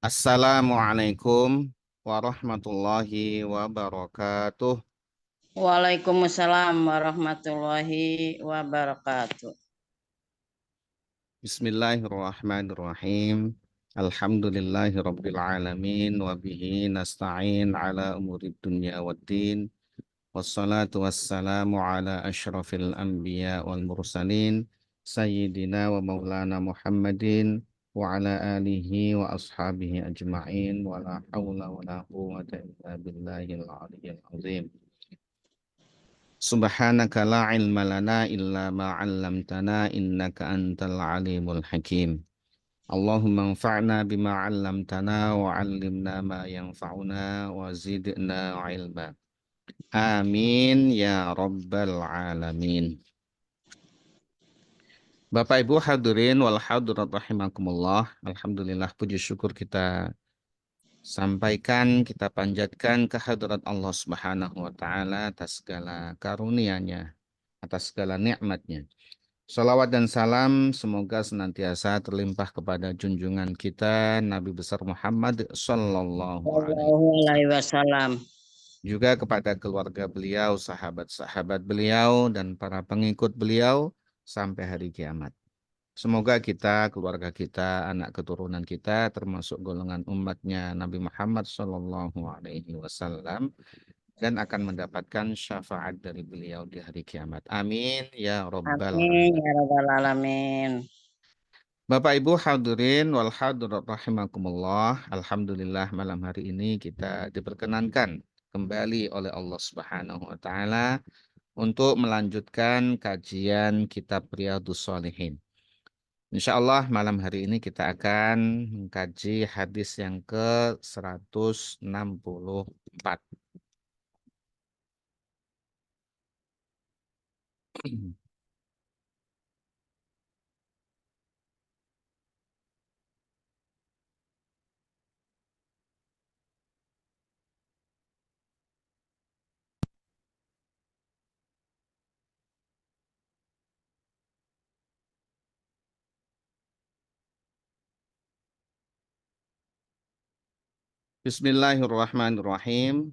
Assalamualaikum warahmatullahi wabarakatuh. Waalaikumsalam warahmatullahi wabarakatuh. Bismillahirrahmanirrahim. Alhamdulillahi rabbil alamin wa bihi nasta'in ala umurid dunya waddin. Wassalatu wassalamu ala asyrafil anbiya wal mursalin sayyidina wa maulana Muhammadin wa ala alihi wa ashabihi ajma'in wa la hawla wa la quwwata illa billahil aliyyil azim. Subhanaka la ilma lana illa ma 'allamtana innaka antal alimul hakim. Allahumma anfa'na bima 'allamtana wa 'allimna ma yanfa'una wa zidna ilma. Amin ya rabbal alamin. Bapak Ibu hadirin wal hadirat rahimakumullah. Alhamdulillah puji syukur kita sampaikan, kita panjatkan kehadirat Allah Subhanahu wa taala atas segala karunia-Nya, atas segala nikmat-Nya. Salawat dan salam semoga senantiasa terlimpah kepada junjungan kita Nabi besar Muhammad sallallahu alaihi Sallallahu alaihi wasallam. wasallam. Juga kepada keluarga beliau, sahabat-sahabat beliau dan para pengikut beliau sampai hari kiamat. Semoga kita, keluarga kita, anak keturunan kita termasuk golongan umatnya Nabi Muhammad sallallahu alaihi wasallam dan akan mendapatkan syafaat dari beliau di hari kiamat. Amin ya rabbal Amin alamin. ya rabbal alamin. Bapak Ibu hadirin wal hadirat rahimakumullah. Alhamdulillah malam hari ini kita diperkenankan kembali oleh Allah Subhanahu wa taala untuk melanjutkan kajian kitab Riyadhus Shalihin. Insya Allah malam hari ini kita akan mengkaji hadis yang ke-164. Bismillahirrahmanirrahim.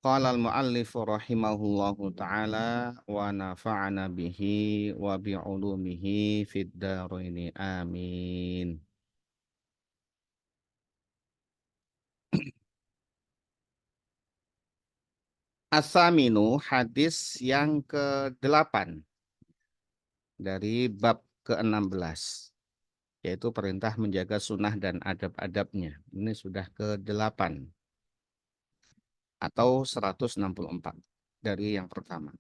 Qala al-muallifu rahimahullahu ta'ala wa nafa'ana bihi wa bi'ulumihi fid dharaini amin. As-saminu hadis yang ke-8 dari bab ke-16 yaitu perintah menjaga sunnah dan adab-adabnya. Ini sudah ke-8 atau 164 dari yang pertama.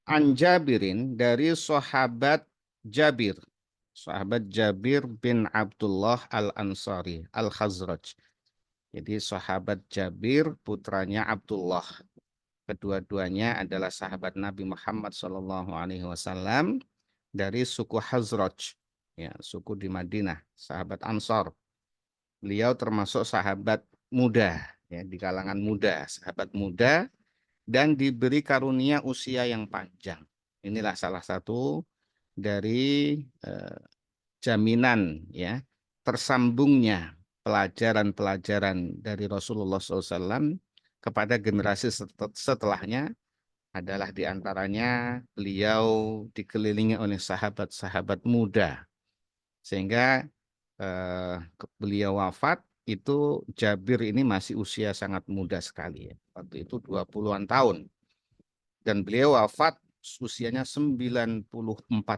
An Jabirin dari sahabat Jabir. Sahabat Jabir bin Abdullah Al-Ansari Al-Khazraj. Jadi sahabat Jabir putranya Abdullah. Kedua-duanya adalah sahabat Nabi Muhammad SAW dari suku Khazraj, ya, suku di Madinah, sahabat Ansor. Beliau termasuk sahabat muda, ya, di kalangan muda, sahabat muda dan diberi karunia usia yang panjang. Inilah salah satu dari jaminan, ya, tersambungnya pelajaran-pelajaran dari Rasulullah SAW kepada generasi setelahnya adalah diantaranya beliau dikelilingi oleh sahabat-sahabat muda. Sehingga beliau wafat itu Jabir ini masih usia sangat muda sekali, ya. Waktu itu 20-an tahun. Dan beliau wafat usianya 94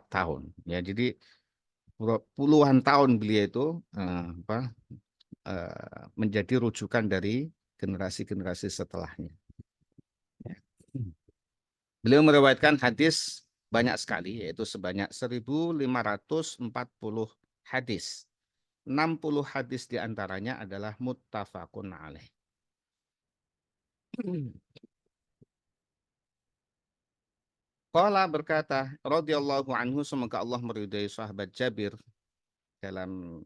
tahun. Ya, jadi puluhan tahun beliau itu menjadi rujukan dari generasi-generasi setelahnya. Ya. Beliau meriwayatkan hadis banyak sekali, yaitu sebanyak 1.540 hadis. 60 hadis diantaranya adalah muttafaqun alaih. Qala berkata, radhiyallahu anhu, semoga Allah meridai sahabat Jabir. Dalam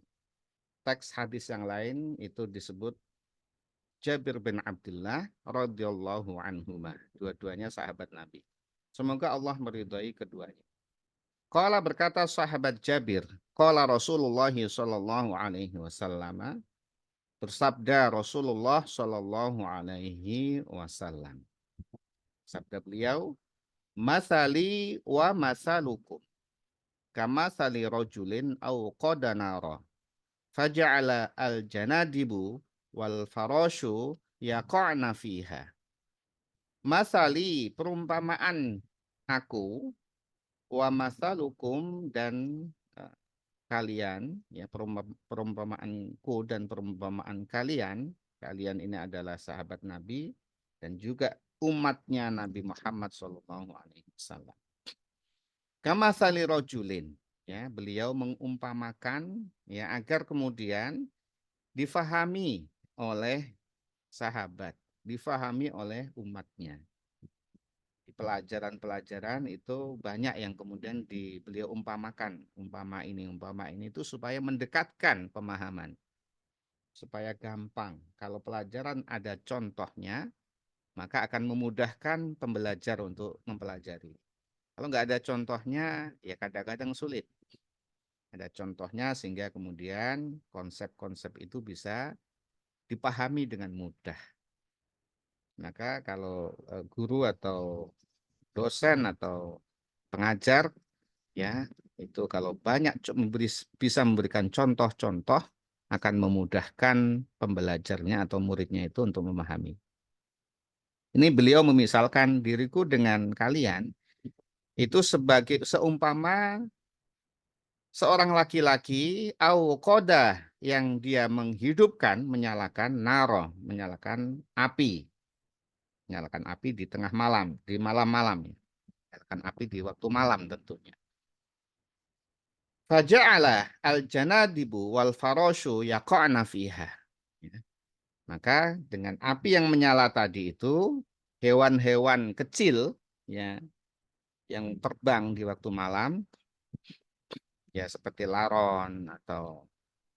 teks hadis yang lain itu disebut Jabir bin Abdullah radhiyallahu anhuma. Dua-duanya sahabat Nabi. Semoga Allah meridai keduanya. Qala berkata sahabat Jabir, qala Rasulullah sallallahu alaihi wasallam, bersabda Rasulullah sallallahu alaihi wasallam. Sabda beliau, "Masali wa masalukum kama sali rajulin au qadanara faja'ala al-janadibu wal farashu yaqa'na fiha." Masali, perumpamaan aku, wa masalukum, dan kalian, ya, perumpamaanku dan perumpamaan kalian. Kalian ini adalah sahabat Nabi dan juga umatnya Nabi Muhammad SAW. Kama sali rojulin, ya, beliau mengumpamakan, ya, agar kemudian difahami oleh sahabat, difahami oleh umatnya. Di pelajaran-pelajaran itu banyak yang kemudian beliau umpamakan, umpama ini itu supaya mendekatkan pemahaman, supaya gampang. Kalau pelajaran ada contohnya, maka akan memudahkan pembelajar untuk mempelajari. Kalau nggak ada contohnya, ya kadang-kadang sulit. Ada contohnya sehingga kemudian konsep-konsep itu bisa dipahami dengan mudah. Maka kalau guru atau dosen atau pengajar, ya, itu kalau banyak bisa memberikan contoh-contoh, akan memudahkan pembelajarnya atau muridnya itu untuk memahami. Ini beliau memisalkan diriku dengan kalian itu sebagai seumpama seorang laki-laki au koda yang dia menghidupkan, menyalakan naro, menyalakan api di tengah malam, di malam-malam, menyalakan api di waktu malam tentunya. Faja'ala al-janadibu wal faroshu yaqa'na fiha. Ya. Maka dengan api yang menyala tadi itu, hewan-hewan kecil, ya, yang terbang di waktu malam, ya, seperti laron atau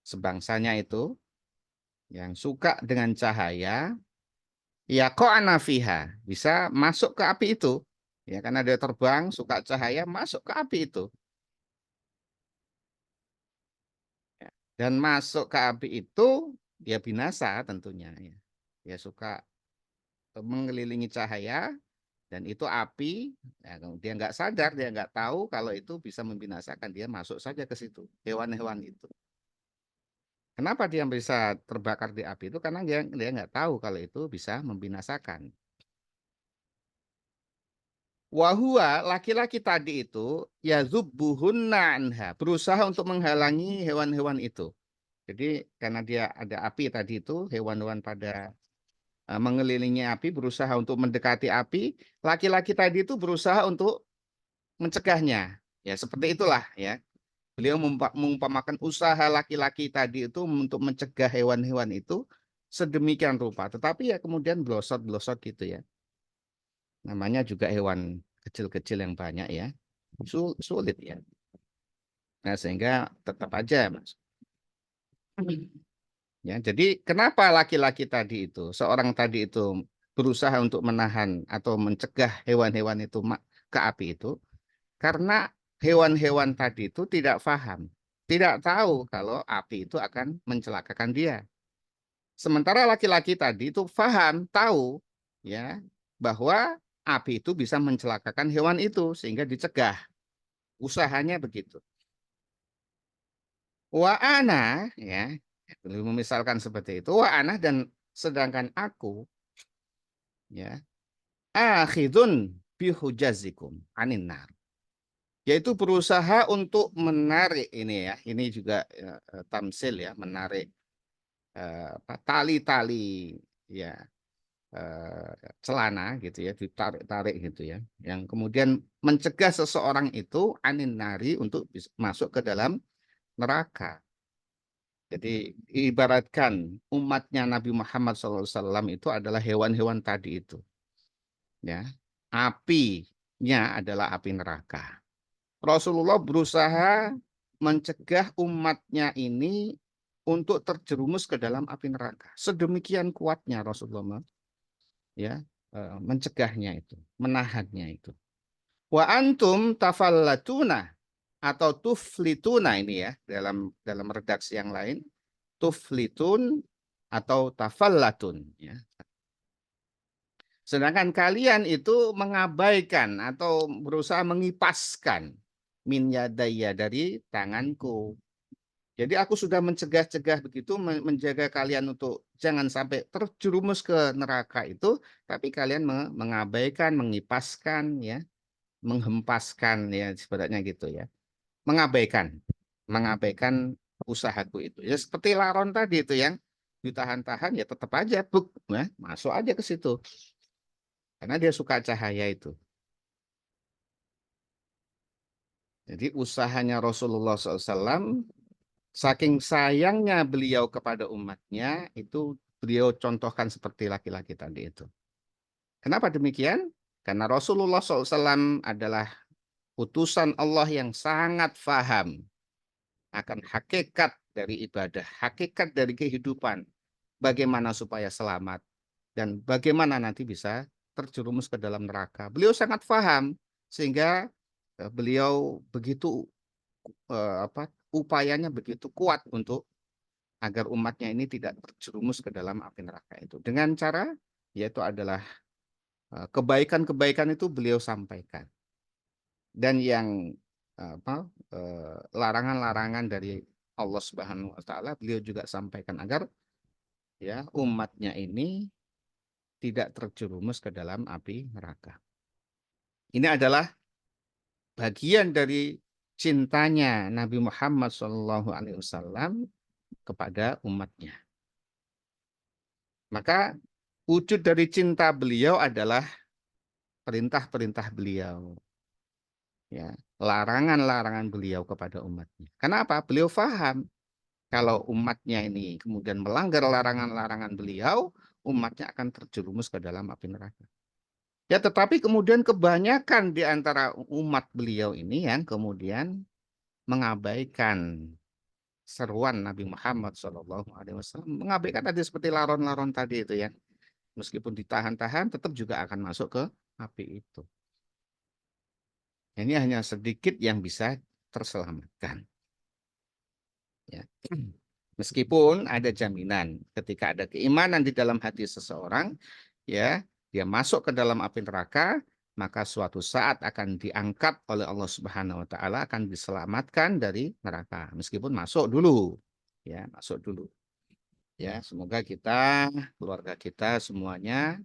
sebangsanya itu, yang suka dengan cahaya, yaqa'na fiha, bisa masuk ke api itu. Ya, karena dia terbang, suka cahaya, masuk ke api itu. Dan masuk ke api itu, dia binasa tentunya. Ya. Dia suka mengelilingi cahaya, dan itu api, ya, dia nggak sadar, dia nggak tahu kalau itu bisa membinasakan, dia masuk saja ke situ, hewan-hewan itu. Kenapa dia bisa terbakar di api itu? Karena dia nggak tahu kalau itu bisa membinasakan. Wahua, laki-laki tadi itu, ya zubbuhunna anha, berusaha untuk menghalangi hewan-hewan itu. Jadi karena dia ada api tadi itu, hewan-hewan pada mengelilingi api, berusaha untuk mendekati api, laki-laki tadi itu berusaha untuk mencegahnya. Ya, seperti itulah, ya. Beliau mengumpamakan usaha laki-laki tadi itu untuk mencegah hewan-hewan itu sedemikian rupa. Tetapi ya kemudian blosot-blosot gitu, ya. Namanya juga hewan kecil-kecil yang banyak, ya. Sulit, ya. Nah, sehingga tetap aja, Mas. Ya, jadi kenapa laki-laki tadi itu, seorang tadi itu berusaha untuk menahan atau mencegah hewan-hewan itu ke api itu? Karena hewan-hewan tadi itu tidak paham, tidak tahu kalau api itu akan mencelakakan dia. Sementara laki-laki tadi itu paham, tahu, ya, bahwa api itu bisa mencelakakan hewan itu sehingga dicegah. Usahanya begitu. Wa ana, ya, misalkan seperti itu. Wa ana, dan sedangkan aku, ya, akhidun bihujazikum anin nar, yaitu berusaha untuk menarik ini, ya, ini juga tamsil, ya, menarik tali-tali, ya, celana gitu, ya, ditarik-tarik gitu, ya, yang kemudian mencegah seseorang itu anin nari untuk masuk ke dalam neraka. Jadi ibaratkan umatnya Nabi Muhammad SAW itu adalah hewan-hewan tadi itu, ya, apinya adalah api neraka. Rasulullah berusaha mencegah umatnya ini untuk terjerumus ke dalam api neraka. Sedemikian kuatnya Rasulullah, ya, mencegahnya itu, menahannya itu. Wa antum tafallatuna, atau tuflituna ini ya dalam redaksi yang lain, tuflitun atau tafallatun ya. Sedangkan kalian itu mengabaikan atau berusaha mengipaskan min yadaya dari tanganku. Jadi aku sudah mencegah-cegah begitu, menjaga kalian untuk jangan sampai terjerumus ke neraka itu, tapi kalian mengabaikan, mengipaskan ya, menghempaskan ya sebenarnya gitu ya. Mengabaikan usahaku itu. Ya seperti laron tadi itu yang ditahan-tahan ya tetap aja buk, ya, masuk aja ke situ. Karena dia suka cahaya itu. Jadi usahanya Rasulullah SAW, saking sayangnya beliau kepada umatnya, itu beliau contohkan seperti laki-laki tadi itu. Kenapa demikian? Karena Rasulullah SAW adalah utusan Allah yang sangat faham akan hakikat dari ibadah, hakikat dari kehidupan, bagaimana supaya selamat, dan bagaimana nanti bisa terjerumus ke dalam neraka. Beliau sangat paham, sehingga beliau begitu upayanya begitu kuat untuk agar umatnya ini tidak terjerumus ke dalam api neraka itu. Dengan cara yaitu adalah kebaikan-kebaikan itu beliau sampaikan. Dan yang larangan-larangan dari Allah Subhanahu wa taala beliau juga sampaikan agar ya umatnya ini tidak terjerumus ke dalam api neraka. Ini adalah bagian dari cintanya Nabi Muhammad SAW kepada umatnya. Maka wujud dari cinta beliau adalah perintah-perintah beliau, ya, larangan-larangan beliau kepada umatnya. Kenapa? Beliau faham kalau umatnya ini kemudian melanggar larangan-larangan beliau, umatnya akan terjerumus ke dalam api neraka. Ya, tetapi kemudian kebanyakan di antara umat beliau ini yang kemudian mengabaikan seruan Nabi Muhammad SAW, mengabaikan tadi seperti laron-laron tadi itu ya, meskipun ditahan-tahan tetap juga akan masuk ke api itu. Ini hanya sedikit yang bisa terselamatkan. Ya. Meskipun ada jaminan ketika ada keimanan di dalam hati seseorang, ya, dia masuk ke dalam api neraka, maka suatu saat akan diangkat oleh Allah Subhanahu wa taala, akan diselamatkan dari neraka meskipun masuk dulu. Ya, masuk dulu. Ya, semoga kita, keluarga kita semuanya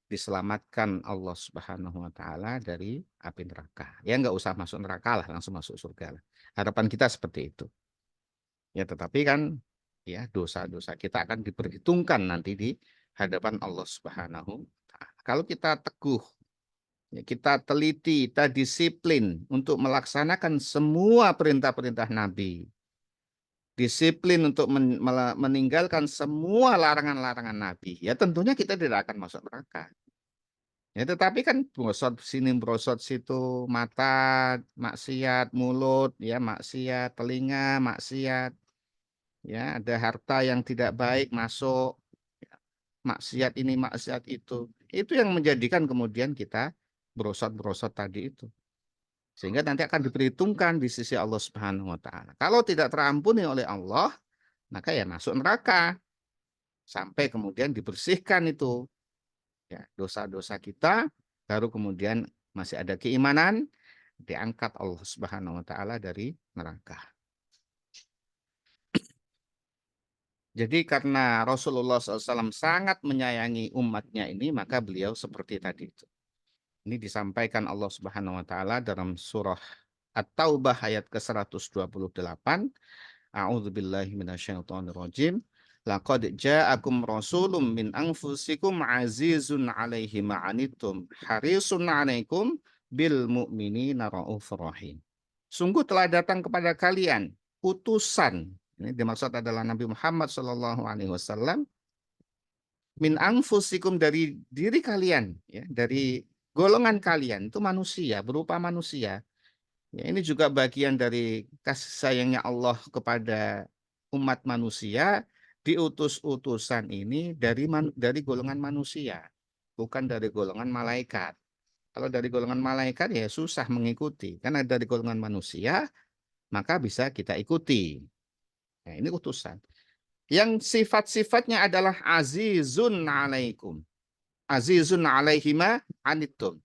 diselamatkan Allah Subhanahu wa taala dari api neraka. Ya nggak usah masuk neraka lah, langsung masuk surga lah. Harapan kita seperti itu. Ya, tetapi kan ya dosa-dosa kita akan diperhitungkan nanti di hadapan Allah Subhanahu wa taala. Kalau kita teguh, ya, kita teliti, kita disiplin untuk melaksanakan semua perintah-perintah Nabi, disiplin untuk meninggalkan semua larangan-larangan Nabi, ya tentunya kita tidak akan masuk neraka. Ya, tetapi kan brosot sini brosot situ, mata maksiat, mulut ya maksiat, telinga maksiat, ya ada harta yang tidak baik masuk, ya, maksiat ini maksiat itu yang menjadikan kemudian kita brosot-brosot tadi itu, sehingga nanti akan diperhitungkan di sisi Allah Subhanahu wa taala. Kalau tidak terampuni oleh Allah, maka ya masuk neraka sampai kemudian dibersihkan itu ya dosa-dosa kita, baru kemudian masih ada keimanan, diangkat Allah Subhanahu wa taala dari neraka. Jadi karena Rasulullah SAW sangat menyayangi umatnya ini, maka beliau seperti tadi itu. Ini disampaikan Allah Subhanahu wa taala dalam surah At-Taubah ayat ke-128. A'udzubillahi minasyaitonirrajim. Laqad ja'akum rasulun min anfusikum azizun 'alaihi ma'anittum harisun 'alaikum bil mu'minina raufur rahim. Sungguh telah datang kepada kalian utusan, ini dimaksud adalah Nabi Muhammad SAW, min anfusikum dari diri kalian, ya, dari golongan kalian itu manusia, berupa manusia. Ya, ini juga bagian dari kasih sayangnya Allah kepada umat manusia, diutus utusan ini dari golongan manusia, bukan dari golongan malaikat. Kalau dari golongan malaikat ya susah mengikuti, karena dari golongan manusia, maka bisa kita ikuti. Nah, ini utusan. Yang sifat-sifatnya adalah azizun alaikum. Azizun alaihima anittum.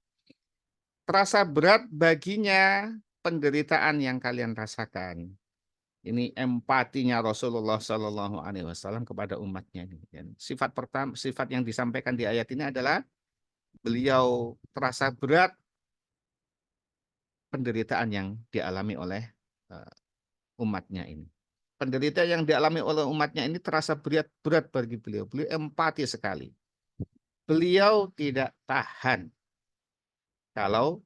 Terasa berat baginya penderitaan yang kalian rasakan. Ini empatinya Rasulullah Shallallahu Alaihi Wasallam kepada umatnya. Dan sifat pertama, sifat yang disampaikan di ayat ini adalah beliau terasa berat penderitaan yang dialami oleh umatnya ini. Penderitaan yang dialami oleh umatnya ini terasa berat bagi beliau. Beliau empati sekali. Beliau tidak tahan kalau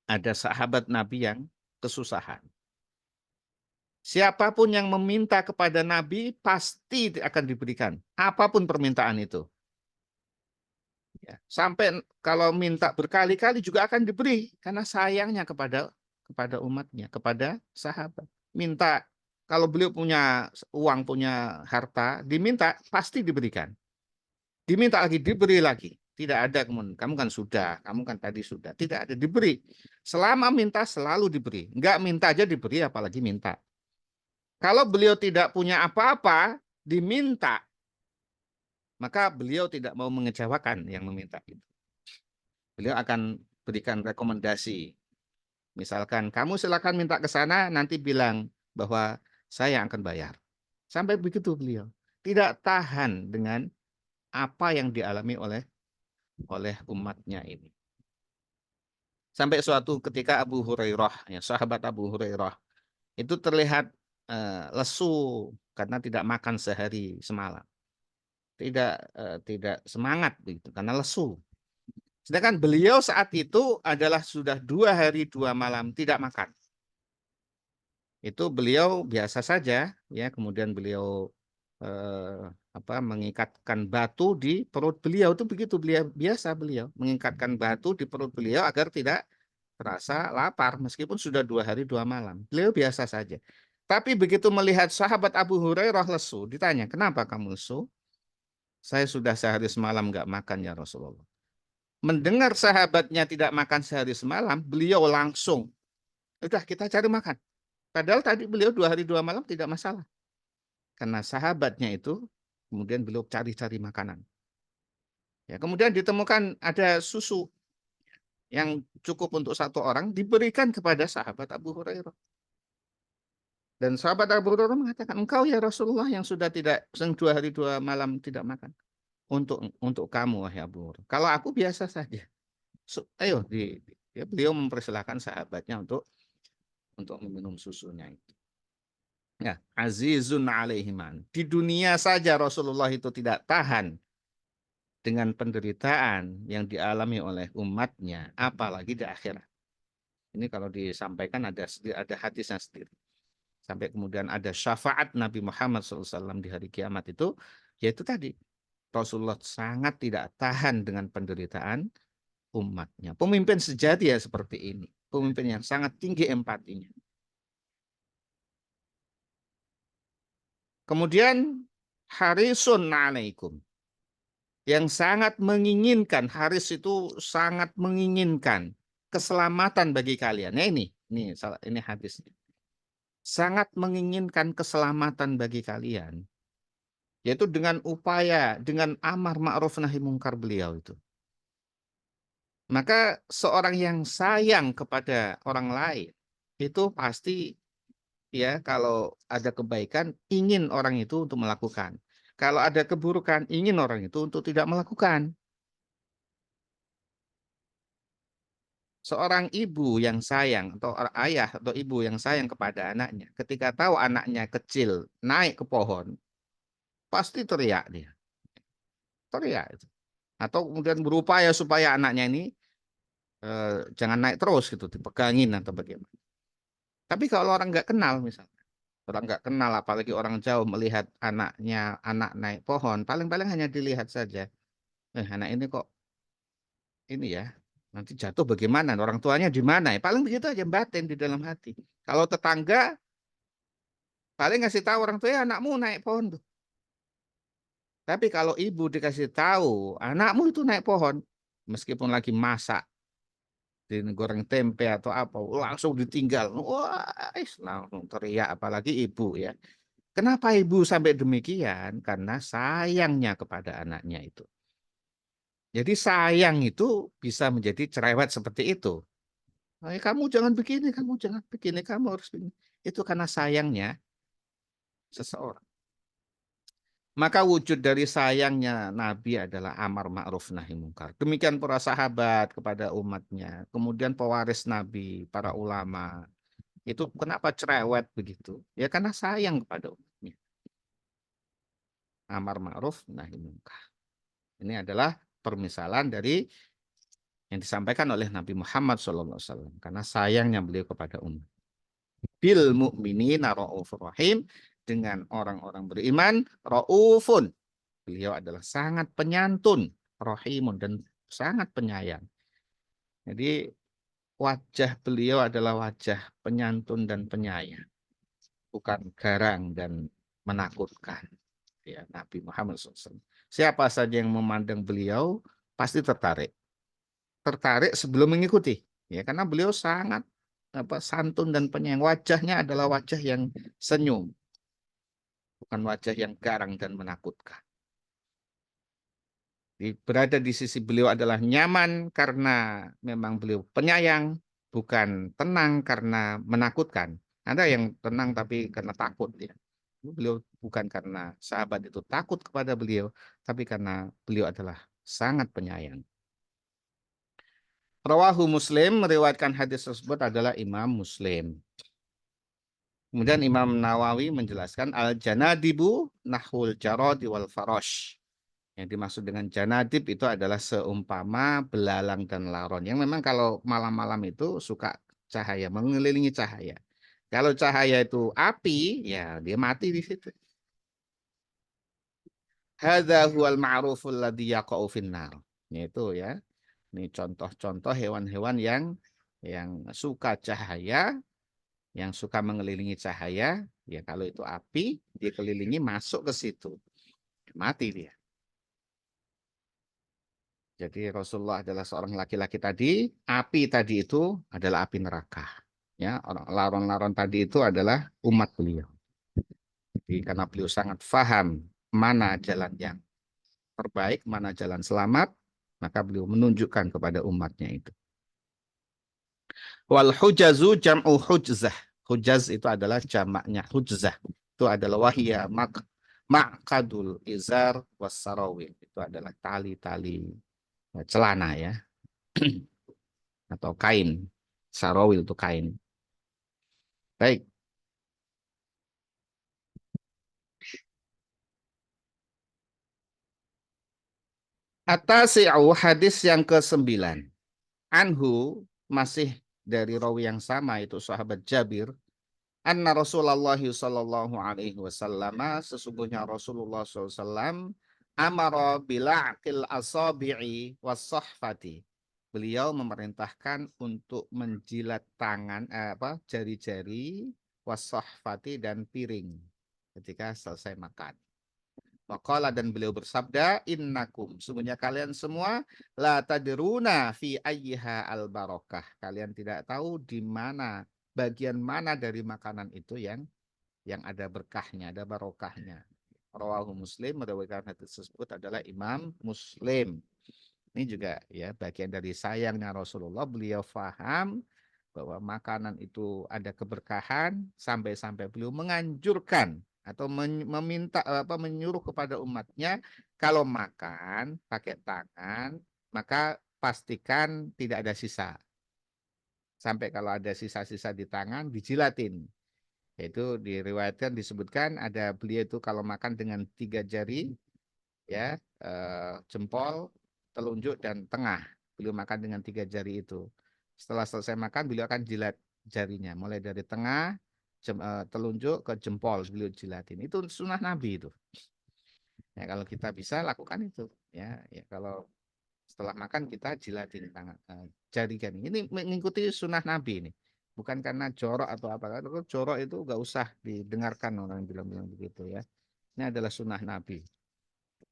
ada sahabat Nabi yang kesusahan. Siapapun yang meminta kepada Nabi pasti akan diberikan. Apapun permintaan itu. Ya, sampai kalau minta berkali-kali juga akan diberi. Karena sayangnya kepada umatnya, kepada sahabat. Minta, kalau beliau punya uang, punya harta, diminta pasti diberikan. Diminta lagi, diberi lagi. Tidak ada kemudian, kamu kan sudah, kamu kan tadi sudah. Tidak ada, diberi. Selama minta selalu diberi. Enggak minta aja diberi, apalagi minta. Kalau beliau tidak punya apa-apa, diminta, maka beliau tidak mau mengecewakan yang meminta itu. Beliau akan berikan rekomendasi. Misalkan, kamu silakan minta ke sana, nanti bilang bahwa saya akan bayar. Sampai begitu beliau. Tidak tahan dengan apa yang dialami oleh umatnya ini. Sampai suatu ketika Abu Hurairah, ya, sahabat Abu Hurairah, itu terlihat lesu karena tidak makan sehari semalam. Tidak semangat begitu karena lesu. Sedangkan beliau saat itu adalah sudah 2 hari 2 malam tidak makan. Itu beliau biasa saja, ya. Kemudian beliau mengikatkan batu di perut beliau, itu begitu beliau mengikatkan batu di perut beliau agar tidak terasa lapar meskipun sudah 2 hari 2 malam. Beliau biasa saja. Tapi begitu melihat sahabat Abu Hurairah lesu, ditanya, kenapa kamu lesu? Saya sudah sehari semalam nggak makan ya Rasulullah. Mendengar sahabatnya tidak makan sehari semalam, beliau langsung, udah kita cari makan. Padahal tadi beliau 2 hari 2 malam tidak masalah. Karena sahabatnya itu, kemudian beliau cari-cari makanan. Ya, kemudian ditemukan ada susu yang cukup untuk 1 orang, diberikan kepada sahabat Abu Hurairah. Dan sahabat Abu Hurairah mengatakan, engkau ya Rasulullah yang sudah tidak 2 hari 2 malam tidak makan. Untuk kamu wahai Abu Hurairah. Kalau aku biasa saja. Ayo ya, beliau mempersilahkan sahabatnya untuk meminum susunya itu. Ya, azizun alaihiman. Di dunia saja Rasulullah itu tidak tahan dengan penderitaan yang dialami oleh umatnya, apalagi di akhirat. Ini kalau disampaikan ada hadisnya sendiri. Sampai kemudian ada syafaat Nabi Muhammad SAW di hari kiamat itu, yaitu tadi Rasulullah sangat tidak tahan dengan penderitaan umatnya. Pemimpin sejati ya seperti ini. Pemimpin yang sangat tinggi empatinya. Kemudian harisun alaikum. Yang sangat menginginkan, haris itu sangat menginginkan keselamatan bagi kalian. Nah ini hadisnya. Sangat menginginkan keselamatan bagi kalian. Yaitu dengan upaya, dengan amar ma'ruf nahi mungkar beliau itu. Maka seorang yang sayang kepada orang lain itu pasti ya kalau ada kebaikan ingin orang itu untuk melakukan. Kalau ada keburukan ingin orang itu untuk tidak melakukan. Seorang ibu yang sayang atau ayah atau ibu yang sayang kepada anaknya, ketika tahu anaknya kecil naik ke pohon, pasti teriak dia. Teriak itu. Atau kemudian berupaya supaya anaknya ini jangan naik terus gitu, dipegangin atau bagaimana. Tapi kalau orang nggak kenal misalnya, orang nggak kenal apalagi orang jauh melihat anak naik pohon, paling-paling hanya dilihat saja. Anak ini kok ini ya, nanti jatuh bagaimana? Orang tuanya di mana? Paling begitu aja batin di dalam hati. Kalau tetangga paling ngasih tahu orang tua, anakmu naik pohon tuh. Tapi kalau ibu dikasih tahu anakmu itu naik pohon, meskipun lagi masak goreng tempe atau apa, langsung ditinggal. Wah, langsung teriak, apalagi ibu ya. Kenapa ibu sampai demikian? Karena sayangnya kepada anaknya itu. Jadi sayang itu bisa menjadi cerewet seperti itu. Kamu jangan begini, kamu jangan begini, kamu harus begini. Itu karena sayangnya seseorang. Maka wujud dari sayangnya Nabi adalah amar ma'ruf nahi mungkar. Demikian para sahabat kepada umatnya. Kemudian pewaris Nabi, para ulama. Itu kenapa cerewet begitu? Ya karena sayang kepada umatnya. Amar ma'ruf nahi mungkar. Ini adalah permisalan dari yang disampaikan oleh Nabi Muhammad SAW. Karena sayangnya beliau kepada umat. Bil mu'minina ra'ufur rahim. Dengan orang-orang beriman, ra'ufun. Beliau adalah sangat penyantun, rahimun, dan sangat penyayang. Jadi wajah beliau adalah wajah penyantun dan penyayang, bukan garang dan menakutkan. Ya, Nabi Muhammad SAW. Siapa saja yang memandang beliau pasti tertarik, tertarik sebelum mengikuti. Ya, karena beliau sangat santun dan penyayang. Wajahnya adalah wajah yang senyum, bukan wajah yang garang dan menakutkan. Berada di sisi beliau adalah nyaman karena memang beliau penyayang, bukan tenang karena menakutkan. Ada yang tenang tapi karena takut ya. Beliau bukan karena sahabat itu takut kepada beliau, tapi karena beliau adalah sangat penyayang. Rawahu Muslim, meriwayatkan hadis tersebut adalah Imam Muslim. Kemudian Imam Nawawi menjelaskan al-janadibu nahwul jaradi wal farosh. Yang dimaksud dengan janadib itu adalah seumpama belalang dan laron. Yang memang kalau malam-malam itu suka cahaya, mengelilingi cahaya. Kalau cahaya itu api, ya dia mati di situ. Hadza huwal ma'ruful ladzi yaqa'u finnar. Itu ya. Ini contoh-contoh hewan-hewan yang suka cahaya, yang suka mengelilingi cahaya. Ya kalau itu api, dikelilingi masuk ke situ. Mati dia. Jadi Rasulullah adalah seorang laki-laki tadi, api tadi itu adalah api neraka. Ya, orang laron-laron tadi itu adalah umat beliau. Jadi karena beliau sangat faham mana jalan yang terbaik, mana jalan selamat, maka beliau menunjukkan kepada umatnya itu. Wal hujazu jam'u hujzah. Hujaz itu adalah jamaknya hujzah. Itu adalah wahiyya ma'qadul izar wassarawil. Itu adalah tali-tali celana ya. Atau kain. Sarawil itu kain. Baik. At-tasi'u hadis yang ke-9. Anhu masih dari rawi yang sama itu sahabat Jabir. Anna Rasulullah sallallahu alaihi wasallam sesungguhnya Rasulullah SAW amara bila'qil asabi'i was-sahfati. Beliau memerintahkan untuk menjilat tangan jari-jari was-sahfati dan piring ketika selesai makan. Waqala dan beliau bersabda, innakum, sungguhnya kalian semua la tadruna fi ayyiha al barakah. Kalian tidak tahu di mana bagian mana dari makanan itu yang ada berkahnya, ada barokahnya. Rawahu Muslim, meriwayatkan hadis tersebut adalah Imam Muslim. Ini juga ya bagian dari sayangnya Rasulullah, beliau faham bahwa makanan itu ada keberkahan sampai-sampai beliau menganjurkan atau meminta menyuruh kepada umatnya kalau makan pakai tangan maka pastikan tidak ada sisa. Sampai kalau ada sisa-sisa di tangan dijilatin. Itu diriwayatkan disebutkan ada beliau itu kalau makan dengan 3 jari ya jempol, telunjuk dan tengah. Beliau makan dengan 3 jari itu. Setelah selesai makan beliau akan jilat jarinya mulai dari tengah telunjuk ke jempol beliau jilatin. Itu sunnah Nabi itu. Ya kalau kita bisa lakukan itu ya, ya kalau setelah makan kita jilatin tangan jari kan. Ini mengikuti sunnah Nabi ini. Bukan karena jorok atau apa. Kalau jorok itu nggak usah didengarkan orang bilang-bilang begitu ya. Ini adalah sunnah Nabi.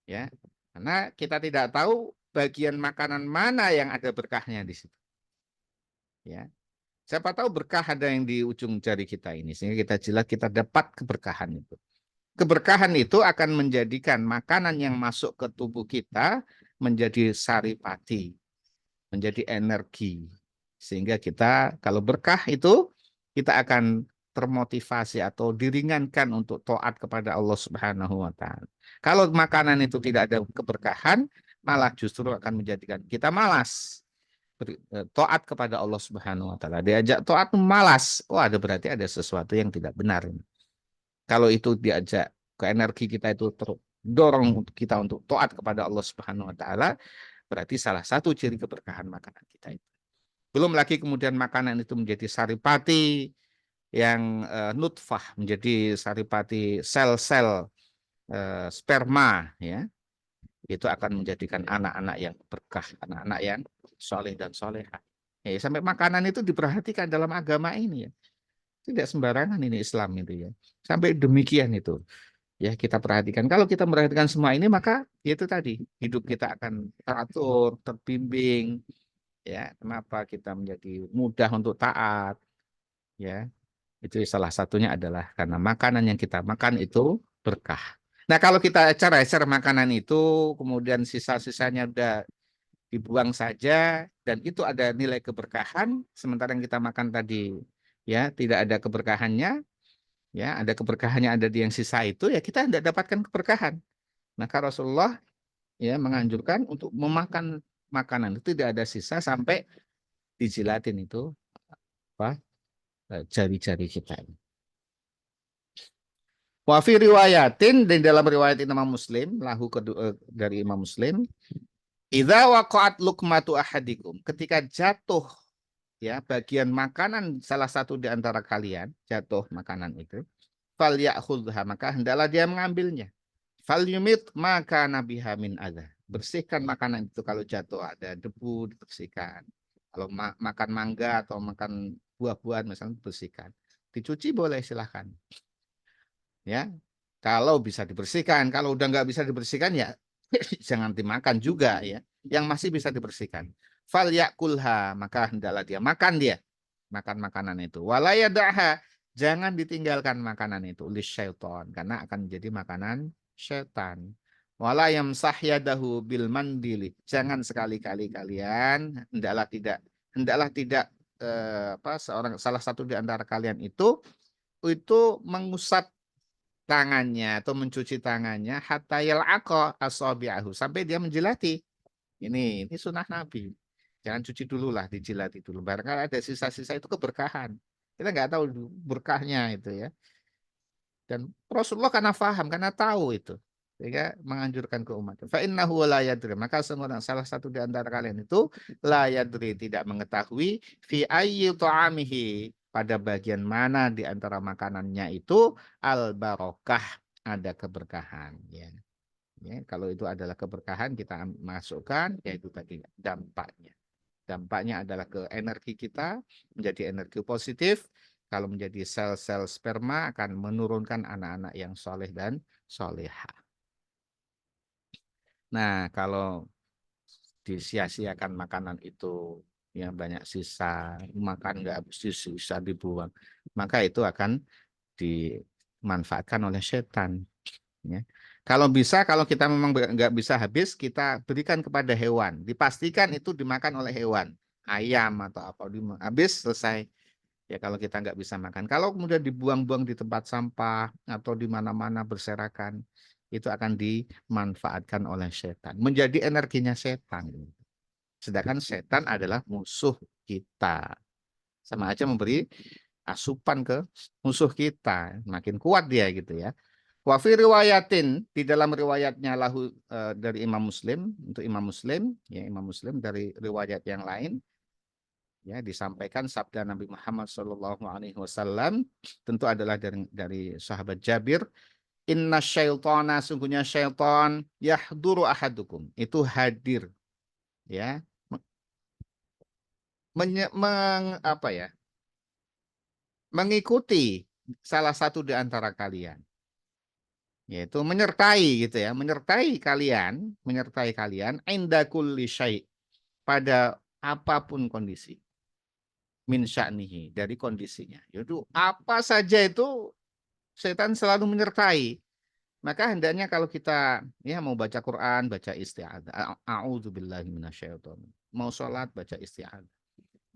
Ya. Karena kita tidak tahu bagian makanan mana yang ada berkahnya di situ. Ya. Siapa tahu berkah ada yang di ujung jari kita ini, sehingga kita jilat, kita dapat keberkahan itu. Keberkahan itu akan menjadikan makanan yang masuk ke tubuh kita menjadi saripati, menjadi energi. Sehingga kita kalau berkah itu kita akan termotivasi atau diringankan untuk taat kepada Allah Subhanahu wa taala. Kalau makanan itu tidak ada keberkahan, malah justru akan menjadikan kita malas taat kepada Allah Subhanahu wa taala. Diajak taat malas. Wah, ada berarti ada sesuatu yang tidak benar. Kalau itu diajak ke energi kita itu terdorong kita untuk taat kepada Allah Subhanahu wa taala, berarti salah satu ciri keberkahan makanan kita itu. Belum lagi kemudian makanan itu menjadi saripati yang nutfah, menjadi saripati sel-sel sperma, ya. Itu akan menjadikan anak-anak yang berkah, anak-anak yang soleh dan soleha. Ya, sampai makanan itu diperhatikan dalam agama ini, ya. Tidak sembarangan ini Islam itu, ya. Sampai demikian itu. Ya, kita perhatikan. Kalau kita perhatikan semua ini, maka itu tadi hidup kita akan teratur, terbimbing. Ya, kenapa kita menjadi mudah untuk taat? Ya, itu salah satunya adalah karena makanan yang kita makan itu berkah. Nah, kalau kita ecer-ecer makanan itu, kemudian sisa-sisanya udah dibuang saja, dan itu ada nilai keberkahan, sementara yang kita makan tadi ya tidak ada keberkahannya, ya ada keberkahannya ada di yang sisa itu, ya kita tidak dapatkan keberkahan. Maka Rasulullah ya menganjurkan untuk memakan makanan itu tidak ada sisa sampai dijilatin itu apa jari-jari kita. Wa fi riwayatin, di dalam riwayat Imam Muslim, dari Imam Muslim, idza waqa'at luqmatu ahadikum, ketika jatuh ya bagian makanan salah satu di antara kalian, jatuh makanan itu, fal ya'khudha, maka hendaklah dia mengambilnya. Fal yumit maka nabiha min adza, bersihkan makanan itu, kalau jatuh ada debu dibersihkan. Kalau makan mangga atau makan buah-buahan misalnya, bersihkan. Dicuci boleh, silahkan. Ya, kalau bisa dibersihkan. Kalau udah nggak bisa dibersihkan, ya jangan dimakan juga, ya. Yang masih bisa dibersihkan. Fal yakulha, maka hendaklah dia makan, makan makanan itu. Walayadaha, jangan ditinggalkan makanan itu syaiton, karena akan menjadi makanan syaitan. Wala yamsah yadahu bil mandili, jangan sekali-kali kalian hendaklah tidak salah satu di antara kalian itu mengusap tangannya atau mencuci tangannya hatta yal'aqa asabi'ahu, sampai dia menjilati. Ini sunnah Nabi. Jangan cuci dulu lah, dijilati dulu. Barangkali ada sisa-sisa itu keberkahan. Kita nggak tahu berkahnya itu, ya. Dan Rasulullah karena paham, karena tahu itu, sehingga menganjurkan ke umat. Fa innahu la yadri, maka salah satu di antara kalian itu la yadri, tidak mengetahui fi ayyi ta'amihi, pada bagian mana di antara makanannya itu al barokah, ada keberkahan, ya. Ya, kalau itu adalah keberkahan kita masukkan, yaitu tadi dampaknya. Dampaknya adalah ke energi kita menjadi energi positif. Kalau menjadi sel-sel sperma akan menurunkan anak-anak yang soleh dan soleha. Nah, kalau disia-siakan makanan itu, ya banyak sisa, makan nggak habis, sisa dibuang, maka itu akan dimanfaatkan oleh setan. Ya. Kalau bisa, kalau kita memang nggak bisa habis, kita berikan kepada hewan. Dipastikan itu dimakan oleh hewan, ayam atau apa, habis selesai. Ya kalau kita nggak bisa makan. Kalau kemudian dibuang-buang di tempat sampah atau di mana-mana berserakan, itu akan dimanfaatkan oleh setan, menjadi energinya setan. Sedangkan setan adalah musuh kita. Sama aja memberi asupan ke musuh kita, makin kuat dia gitu, ya. Wa fi riwayatin, di dalam riwayatnya dari Imam Muslim, untuk Imam Muslim, ya Imam Muslim dari riwayat yang lain, ya disampaikan sabda Nabi Muhammad SAW, tentu adalah dari sahabat Jabir, inna syaitana, sungguhnya syaitan, yahduru ahadukum, itu hadir, ya, apa ya, mengikuti salah satu di antara kalian, yaitu menyertai gitu, ya, menyertai kalian inda kulli syai', pada apapun kondisi. min sya'nihi, dari kondisinya. Yaitu apa saja itu setan selalu menyertai. Maka hendaknya kalau kita ya mau baca Quran, baca isti'adzah. A'udzubillahi minasyaitonir. Mau sholat, baca isti'adzah.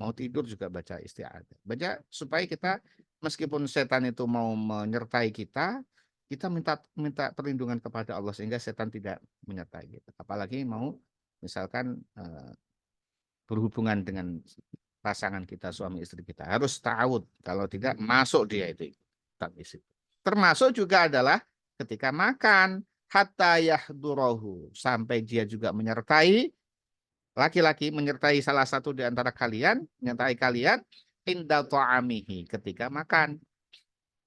Mau tidur juga baca isti'adzah. Baca supaya kita meskipun setan itu mau menyertai kita minta perlindungan kepada Allah sehingga setan tidak menyertai kita. Apalagi mau misalkan berhubungan dengan pasangan kita, suami istri kita. Harus ta'awud. Kalau tidak, masuk dia itu. Termasuk juga adalah ketika makan. Hatta yahdurahu. Sampai dia juga menyertai, laki-laki menyertai salah satu di antara kalian, menyertai kalian, inda ta'amihi, ketika makan.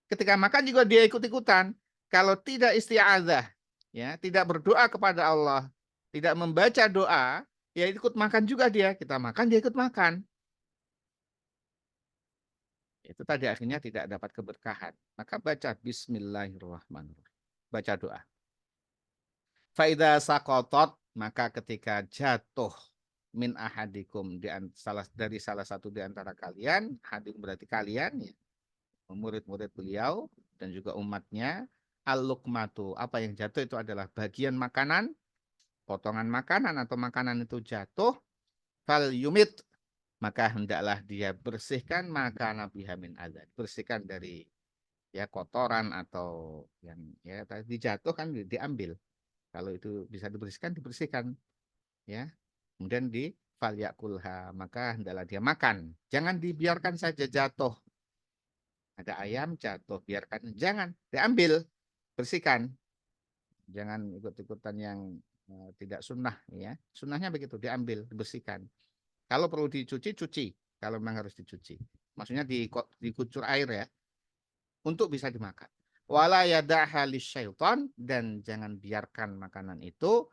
Ketika makan juga dia ikut-ikutan. Kalau tidak isti'adzah, ya, tidak berdoa kepada Allah, tidak membaca doa, ya ikut makan juga dia. Kita makan, dia ikut makan. Itu tadi akhirnya tidak dapat keberkahan. Maka baca Bismillahirrahmanirrahim. Baca doa. Faida sakotot, maka ketika jatuh min ahadikum dari salah satu di antara kalian, hadim berarti kalian, ya, murid-murid beliau dan juga umatnya, al-luqmatu, apa yang jatuh itu adalah bagian makanan, potongan makanan atau makanan itu jatuh, fal yumit, maka hendaklah dia bersihkan makanan biha min adzan, bersihkan dari ya kotoran atau yang ya tadi jatuh kan diambil. Kalau itu bisa dibersihkan ya. Kemudian di falyakulha, maka hendaklah dia makan. Jangan dibiarkan saja jatuh. Ada ayam jatuh, biarkan, jangan, diambil, bersihkan. Jangan ikut-ikutan yang tidak sunnah ya. Sunnahnya begitu, diambil, dibersihkan. Kalau perlu dicuci, cuci. Kalau memang harus dicuci. Maksudnya dikucur air ya. Untuk bisa dimakan. Wala yadaha lisyaitan, dan jangan biarkan makanan itu.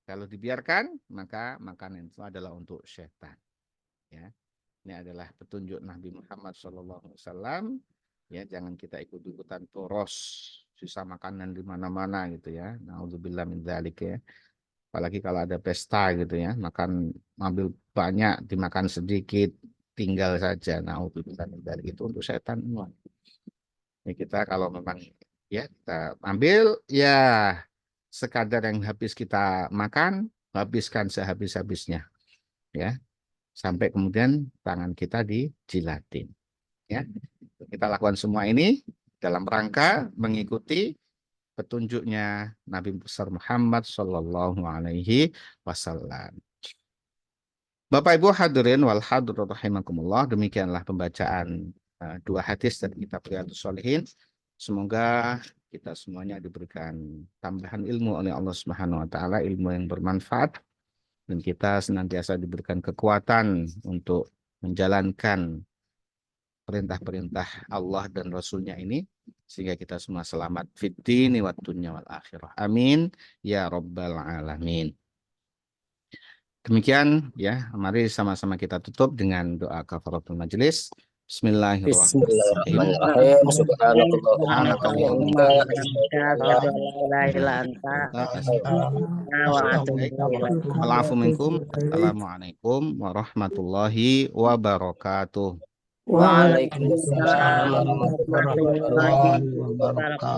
Kalau dibiarkan, maka makanan itu adalah untuk syaitan. Ya. Ini adalah petunjuk Nabi Muhammad SAW. Ya, jangan kita ikut-ikutan boros, sisa makanan di mana-mana gitu ya. Nauzubillah min dzalik ya. Apalagi kalau ada pesta gitu ya, makan ambil banyak, dimakan sedikit, tinggal saja. Nauzubillah min dzalik, itu untuk setan. Ya, kita kalau memang ya kita ambil ya sekadar yang habis kita makan, habiskan sehabis-habisnya ya, sampai kemudian tangan kita dijilatin ya. Kita lakukan semua ini dalam rangka mengikuti petunjuknya Nabi besar Muhammad Shallallahu Alaihi Wasallam. Bapak Ibu hadirin wal hadirat rahimakumullah, demikianlah pembacaan dua hadis dari kitab Riyadhus Shalihin. Semoga kita semuanya diberikan tambahan ilmu oleh Allah Subhanahu wa taala, ilmu yang bermanfaat, dan kita senantiasa diberikan kekuatan untuk menjalankan perintah-perintah Allah dan Rasulnya ini, sehingga kita semua selamat fid dini wad dunya wal akhirah. Amin ya rabbal alamin. Demikian ya, mari sama-sama kita tutup dengan doa kafaratul majelis. Bismillahirrahmanirrahim. Bismillahirrahmanirrahim. Subhanakallahumma wa bihamdika, asyhadu an la ilaha illa anta, wa atubu ilaik. Wa'alafu minkum. Assalamualaikum warahmatullahi wabarakatuh. Waalaikumsalam warahmatullahi wabarakatuh.